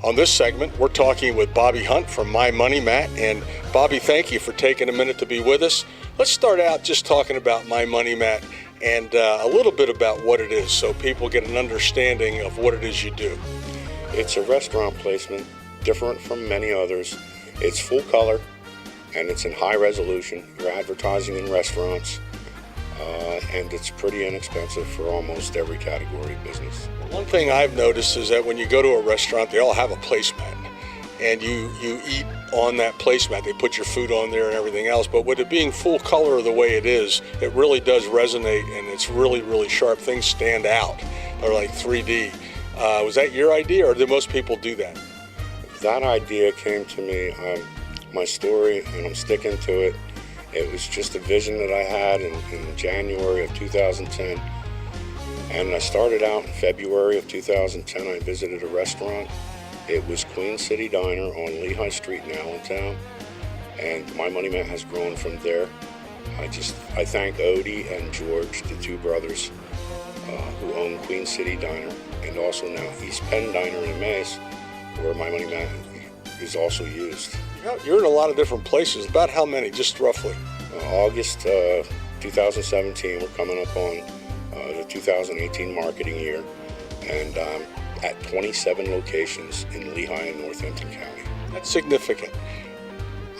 On this segment, we're talking with Bobby Hunt from My Money Mat. And Bobby, thank you for taking a minute to be with us. Let's start out just talking about My Money Mat and a little bit about what it is so people get an understanding of what it is you do. It's a restaurant placement, different from many others. It's full color and it's in high resolution. You're advertising in restaurants and it's pretty inexpensive for almost every category of business. One thing I've noticed is that when you go to a restaurant, they all have a placemat, and you eat on that placemat. They put your food on there and everything else, but with it being full color the way it is, it really does resonate, and it's really, really sharp. Things stand out. They're like 3D. Was that your idea, or do most people do that? That idea came to me, my story, and I'm sticking to it. It was just a vision that I had in January of 2010. And I started out in February of 2010. I visited a restaurant. It was Queen City Diner on Lehigh Street in Allentown. And My Money Mat has grown from there. I thank Odie and George, the two brothers who own Queen City Diner, and also now East Penn Diner in Emmaus, where My Money Mat is also used. You're in a lot of different places. About how many, just roughly? August 2017, we're coming up on the 2018 marketing year, and at 27 locations in Lehigh and Northampton County. That's significant.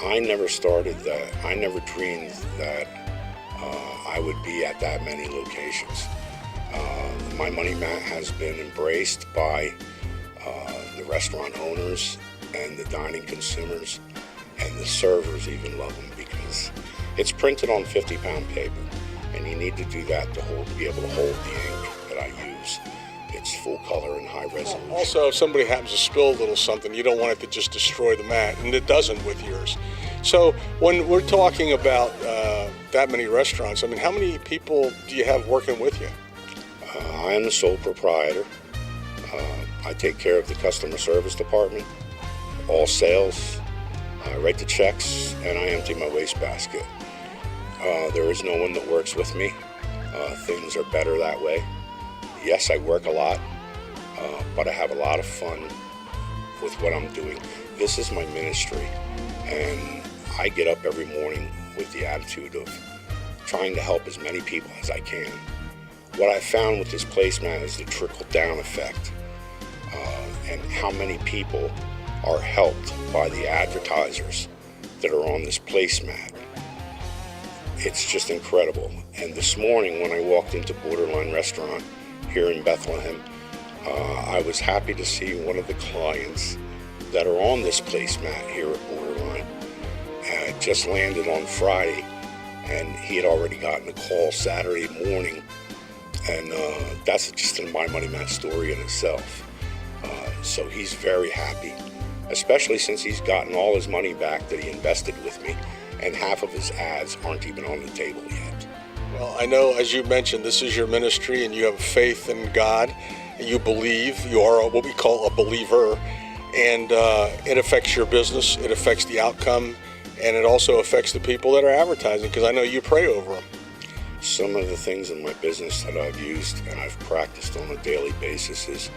I never started that. I never dreamed that I would be at that many locations. My Money Mat has been embraced by the restaurant owners and the dining consumers, and the servers even love them because it's printed on 50-pound paper, and you need to do that to be able to hold the ink that I use. It's full color and high resolution. Also, if somebody happens to spill a little something, you don't want it to just destroy the mat, and it doesn't with yours. So when we're talking about that many restaurants, I mean, how many people do you have working with you? I am the sole proprietor. I take care of the customer service department, all sales. I write the checks, and I empty my wastebasket. There is no one that works with me. Things are better that way. Yes, I work a lot, but I have a lot of fun with what I'm doing. This is my ministry, and I get up every morning with the attitude of trying to help as many people as I can. What I found with this placemat is the trickle-down effect, and how many people are helped by the advertisers that are on this placemat. It's just incredible. And this morning when I walked into Borderline Restaurant here in Bethlehem, I was happy to see one of the clients that are on this placemat here at Borderline just landed on Friday, and he had already gotten a call Saturday morning, and that's just a My Money Mat story in itself. So he's very happy, especially since he's gotten all his money back that he invested with me, and half of his ads aren't even on the table yet. Well, I know, as you mentioned, this is your ministry, and you have faith in God, and you believe. You are what we call a believer, and it affects your business, it affects the outcome, and it also affects the people that are advertising, because I know you pray over them. Some of the things in my business that I've used and I've practiced on a daily basis is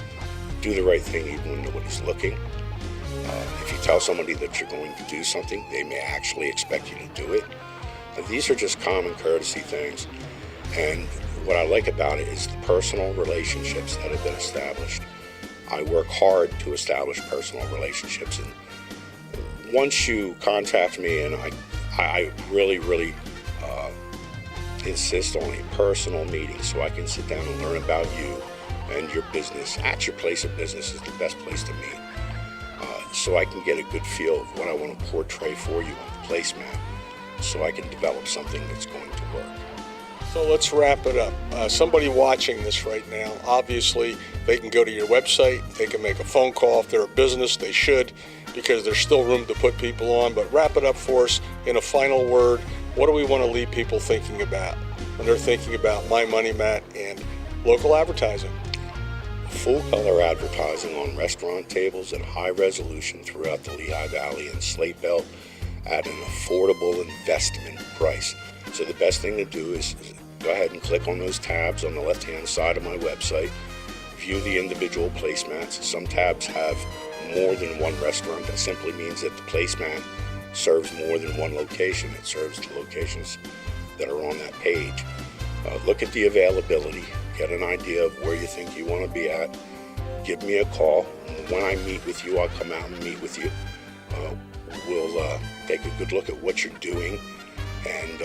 do the right thing even when nobody's looking. If you tell somebody that you're going to do something, they may actually expect you to do it. But these are just common courtesy things. And what I like about it is the personal relationships that have been established. I work hard to establish personal relationships. And once you contact me, and I really insist on a personal meeting so I can sit down and learn about you and your business. At your place of business is the best place to meet. So I can get a good feel of what I want to portray for you on the placemat, so I can develop something that's going to work. So let's wrap it up. Somebody watching this right now, obviously they can go to your website, they can make a phone call. If they're a business, they should, because there's still room to put people on. But wrap it up for us in a final word. What do we want to leave people thinking about when they're thinking about My Money Mat and local advertising? Full color advertising on restaurant tables at high resolution throughout the Lehigh Valley and Slate Belt at an affordable investment price. So the best thing to do is go ahead and click on those tabs on the left-hand side of my website. View the individual placemats. Some tabs have more than one restaurant. That simply means that the placemat serves more than one location. It serves the locations that are on that page. Look at the availability, get an idea of where you think you want to be at. Give me a call. When I meet with you, I'll come out and meet with you. We'll take a good look at what you're doing, and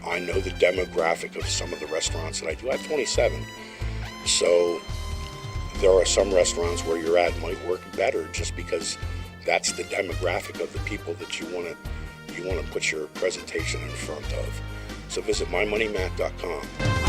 I know the demographic of some of the restaurants that I do. I have 27, so there are some restaurants where your ad might work better just because that's the demographic of the people that you want to put your presentation in front of. So visit mymoneymat.com.